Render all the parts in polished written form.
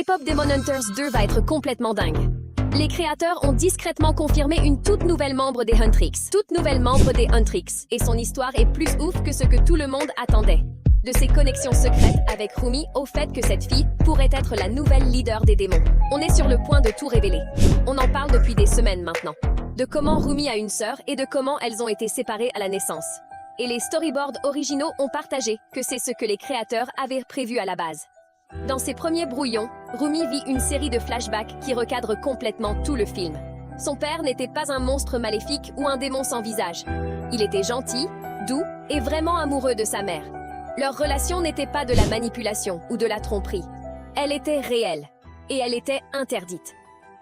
K-pop Demon Hunters 2 va être complètement dingue. Les créateurs ont discrètement confirmé une toute nouvelle membre des Huntrix. Et son histoire est plus ouf que ce que tout le monde attendait. De ses connexions secrètes avec Rumi au fait que cette fille pourrait être la nouvelle leader des démons. On est sur le point de tout révéler. On en parle depuis des semaines maintenant. De comment Rumi a une sœur et de comment elles ont été séparées à la naissance. Et les storyboards originaux ont partagé que c'est ce que les créateurs avaient prévu à la base. Dans ses premiers brouillons, Rumi vit une série de flashbacks qui recadrent complètement tout le film. Son père n'était pas un monstre maléfique ou un démon sans visage. Il était gentil, doux et vraiment amoureux de sa mère. Leur relation n'était pas de la manipulation ou de la tromperie. Elle était réelle. Et elle était interdite.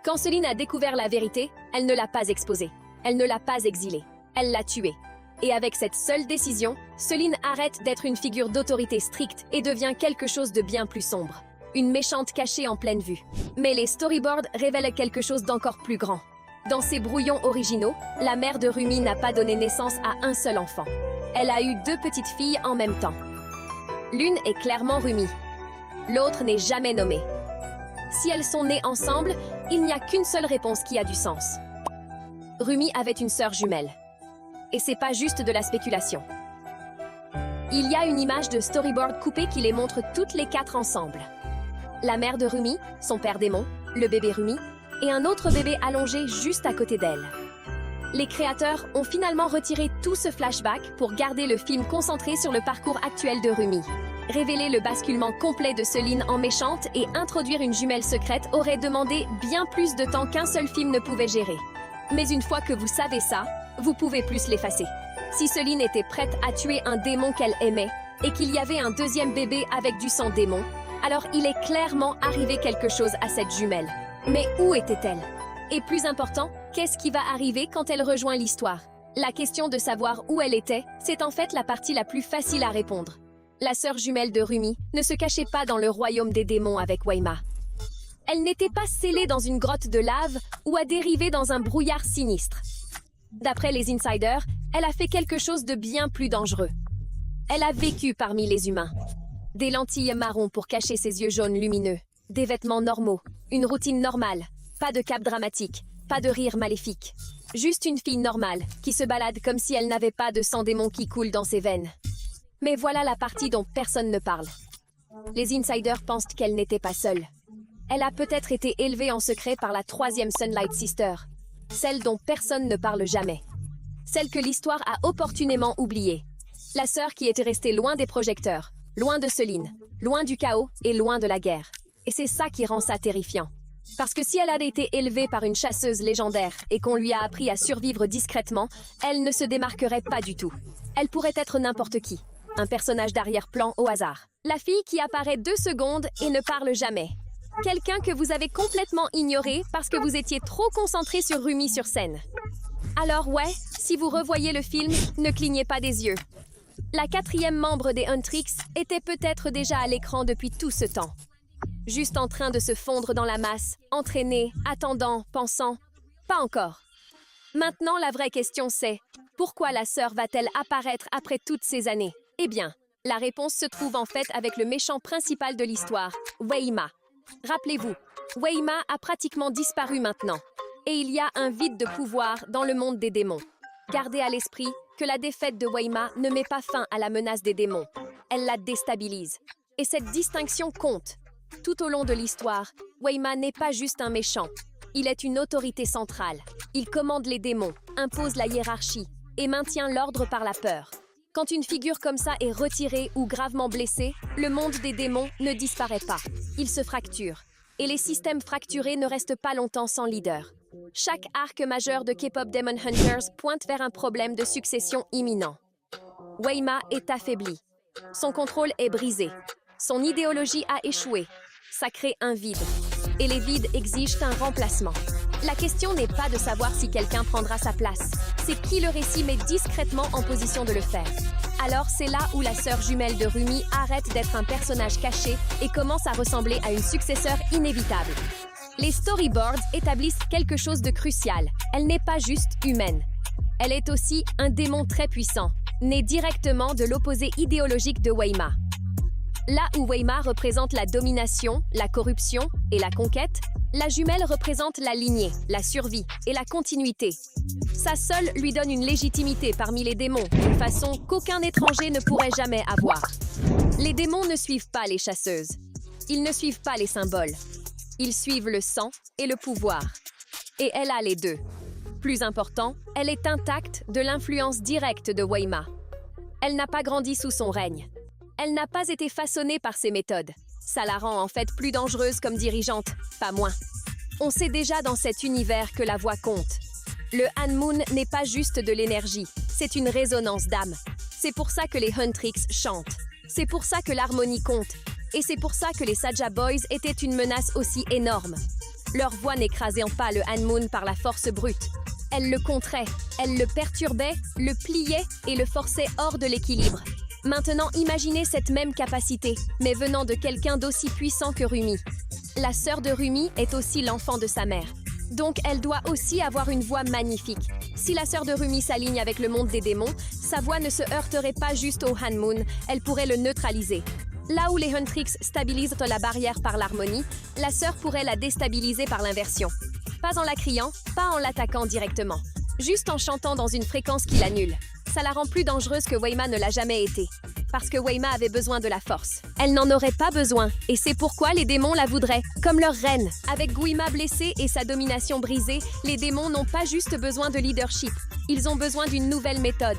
Quand Celine a découvert la vérité, elle ne l'a pas exposée. Elle ne l'a pas exilée. Elle l'a tuée. Et avec cette seule décision, Celine arrête d'être une figure d'autorité stricte et devient quelque chose de bien plus sombre. Une méchante cachée en pleine vue. Mais les storyboards révèlent quelque chose d'encore plus grand. Dans ses brouillons originaux, la mère de Rumi n'a pas donné naissance à un seul enfant. Elle a eu 2 petites filles en même temps. L'une est clairement Rumi. L'autre n'est jamais nommée. Si elles sont nées ensemble, il n'y a qu'une seule réponse qui a du sens. Rumi avait une sœur jumelle. Et c'est pas juste de la spéculation. Il y a une image de storyboard coupée qui les montre toutes les 4 ensemble. La mère de Rumi, son père démon, le bébé Rumi, et un autre bébé allongé juste à côté d'elle. Les créateurs ont finalement retiré tout ce flashback pour garder le film concentré sur le parcours actuel de Rumi. Révéler le basculement complet de Celine en méchante et introduire une jumelle secrète aurait demandé bien plus de temps qu'un seul film ne pouvait gérer. Mais une fois que vous savez ça, vous pouvez plus l'effacer. Si Celine était prête à tuer un démon qu'elle aimait et qu'il y avait un deuxième bébé avec du sang démon, alors il est clairement arrivé quelque chose à cette jumelle. Mais où était-elle? Et plus important, qu'est-ce qui va arriver quand elle rejoint l'histoire? La question de savoir où elle était, c'est en fait la partie la plus facile à répondre. La sœur jumelle de Rumi ne se cachait pas dans le royaume des démons avec Wayma. Elle n'était pas scellée dans une grotte de lave ou à dériver dans un brouillard sinistre. D'après les insiders, elle a fait quelque chose de bien plus dangereux. Elle a vécu parmi les humains. Des lentilles marron pour cacher ses yeux jaunes lumineux, des vêtements normaux, une routine normale, pas de cap dramatique, pas de rire maléfique. Juste une fille normale qui se balade comme si elle n'avait pas de sang démon qui coule dans ses veines. Mais voilà la partie dont personne ne parle. Les insiders pensent qu'elle n'était pas seule. Elle a peut-être été élevée en secret par la 3e Sunlight Sister, celle dont personne ne parle jamais. Celle que l'histoire a opportunément oubliée. La sœur qui était restée loin des projecteurs, loin de Celine, loin du chaos et loin de la guerre. Et c'est ça qui rend ça terrifiant. Parce que si elle a été élevée par une chasseuse légendaire et qu'on lui a appris à survivre discrètement, elle ne se démarquerait pas du tout. Elle pourrait être n'importe qui. Un personnage d'arrière-plan au hasard. La fille qui apparaît 2 secondes et ne parle jamais. Quelqu'un que vous avez complètement ignoré parce que vous étiez trop concentré sur Rumi sur scène. Alors ouais, si vous revoyez le film, ne clignez pas des yeux. La 4e membre des Huntrix était peut-être déjà à l'écran depuis tout ce temps. Juste en train de se fondre dans la masse, entraînée, attendant, pensant. Pas encore. Maintenant, la vraie question c'est, pourquoi la sœur va-t-elle apparaître après toutes ces années? Eh bien, la réponse se trouve en fait avec le méchant principal de l'histoire, Wayma. Rappelez-vous, Wayma a pratiquement disparu maintenant. Et il y a un vide de pouvoir dans le monde des démons. Gardez à l'esprit que la défaite de Wayma ne met pas fin à la menace des démons. Elle la déstabilise. Et cette distinction compte. Tout au long de l'histoire, Wayma n'est pas juste un méchant. Il est une autorité centrale. Il commande les démons, impose la hiérarchie et maintient l'ordre par la peur. Quand une figure comme ça est retirée ou gravement blessée, le monde des démons ne disparaît pas. Il se fracture. Et les systèmes fracturés ne restent pas longtemps sans leader. Chaque arc majeur de K-pop Demon Hunters pointe vers un problème de succession imminent. Wayma est affaibli. Son contrôle est brisé. Son idéologie a échoué. Ça crée un vide. Et les vides exigent un remplacement. La question n'est pas de savoir si quelqu'un prendra sa place. C'est qui le récit met discrètement en position de le faire. Alors c'est là où la sœur jumelle de Rumi arrête d'être un personnage caché et commence à ressembler à une successeur inévitable. Les storyboards établissent quelque chose de crucial. Elle n'est pas juste humaine. Elle est aussi un démon très puissant, né directement de l'opposé idéologique de Wayma. Là où Weima représente la domination, la corruption et la conquête, la jumelle représente la lignée, la survie et la continuité. Sa seule lui donne une légitimité parmi les démons, d'une façon qu'aucun étranger ne pourrait jamais avoir. Les démons ne suivent pas les chasseuses. Ils ne suivent pas les symboles. Ils suivent le sang et le pouvoir. Et elle a les deux. Plus important, elle est intacte de l'influence directe de Weima. Elle n'a pas grandi sous son règne. Elle n'a pas été façonnée par ses méthodes. Ça la rend en fait plus dangereuse comme dirigeante, pas moins. On sait déjà dans cet univers que la voix compte. Le Han Moon n'est pas juste de l'énergie, c'est une résonance d'âme. C'est pour ça que les Huntrix chantent. C'est pour ça que l'harmonie compte. Et c'est pour ça que les Saja Boys étaient une menace aussi énorme. Leur voix n'écrasait pas le Han Moon par la force brute. Elle le contrait, elle le perturbait, le pliait et le forçait hors de l'équilibre. Maintenant, imaginez cette même capacité, mais venant de quelqu'un d'aussi puissant que Rumi. La sœur de Rumi est aussi l'enfant de sa mère. Donc, elle doit aussi avoir une voix magnifique. Si la sœur de Rumi s'aligne avec le monde des démons, sa voix ne se heurterait pas juste au Han Moon, elle pourrait le neutraliser. Là où les Huntrix stabilisent la barrière par l'harmonie, la sœur pourrait la déstabiliser par l'inversion. Pas en la criant, pas en l'attaquant directement. Juste en chantant dans une fréquence qui l'annule. Ça la rend plus dangereuse que Weima ne l'a jamais été. Parce que Weima avait besoin de la force. Elle n'en aurait pas besoin, et c'est pourquoi les démons la voudraient, comme leur reine. Avec Guima blessée et sa domination brisée, les démons n'ont pas juste besoin de leadership. Ils ont besoin d'une nouvelle méthode.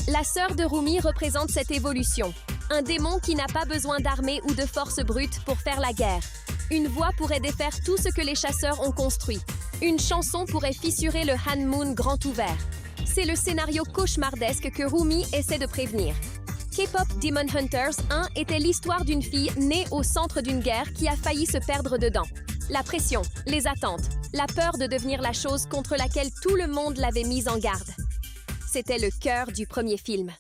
La sœur de Rumi représente cette évolution. Un démon qui n'a pas besoin d'armée ou de force brute pour faire la guerre. Une voix pourrait défaire tout ce que les chasseurs ont construit. Une chanson pourrait fissurer le Han Moon grand ouvert. C'est le scénario cauchemardesque que Rumi essaie de prévenir. K-Pop Demon Hunters 1 était l'histoire d'une fille née au centre d'une guerre qui a failli se perdre dedans. La pression, les attentes, la peur de devenir la chose contre laquelle tout le monde l'avait mise en garde. C'était le cœur du premier film.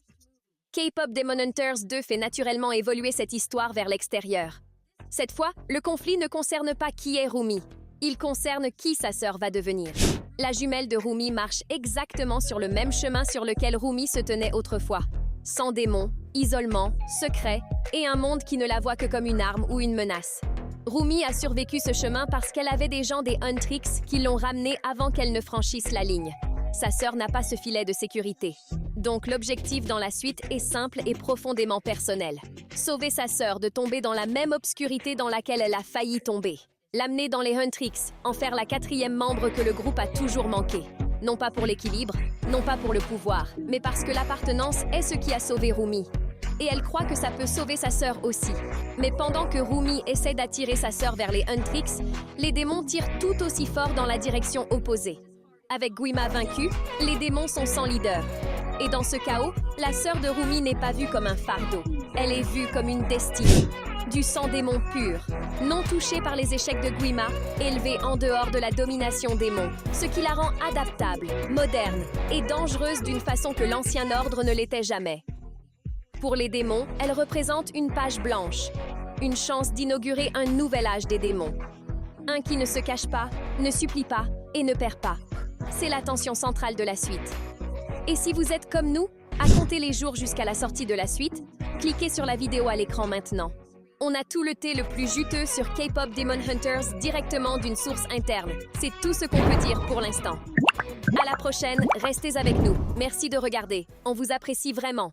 K-Pop Demon Hunters 2 fait naturellement évoluer cette histoire vers l'extérieur. Cette fois, le conflit ne concerne pas qui est Rumi. Il concerne qui sa sœur va devenir. La jumelle de Rumi marche exactement sur le même chemin sur lequel Rumi se tenait autrefois. Sans démons, isolement, secret et un monde qui ne la voit que comme une arme ou une menace. Rumi a survécu ce chemin parce qu'elle avait des gens des Huntrix qui l'ont ramenée avant qu'elle ne franchisse la ligne. Sa sœur n'a pas ce filet de sécurité. Donc l'objectif dans la suite est simple et profondément personnel. Sauver sa sœur de tomber dans la même obscurité dans laquelle elle a failli tomber. L'amener dans les Huntrix, en faire la 4e membre que le groupe a toujours manqué. Non pas pour l'équilibre, non pas pour le pouvoir, mais parce que l'appartenance est ce qui a sauvé Rumi. Et elle croit que ça peut sauver sa sœur aussi. Mais pendant que Rumi essaie d'attirer sa sœur vers les Huntrix, les démons tirent tout aussi fort dans la direction opposée. Avec Guima vaincue, les démons sont sans leader. Et dans ce chaos, la sœur de Rumi n'est pas vue comme un fardeau. Elle est vue comme une destinée. Du sang démon pur, non touchée par les échecs de Guima, élevée en dehors de la domination démon, ce qui la rend adaptable, moderne et dangereuse d'une façon que l'ancien ordre ne l'était jamais. Pour les démons, elle représente une page blanche, une chance d'inaugurer un nouvel âge des démons. Un qui ne se cache pas, ne supplie pas et ne perd pas. C'est l'attention centrale de la suite. Et si vous êtes comme nous, à compter les jours jusqu'à la sortie de la suite, cliquez sur la vidéo à l'écran maintenant. On a tout le thé le plus juteux sur K-Pop Demon Hunters directement d'une source interne. C'est tout ce qu'on peut dire pour l'instant. À la prochaine, restez avec nous. Merci de regarder. On vous apprécie vraiment.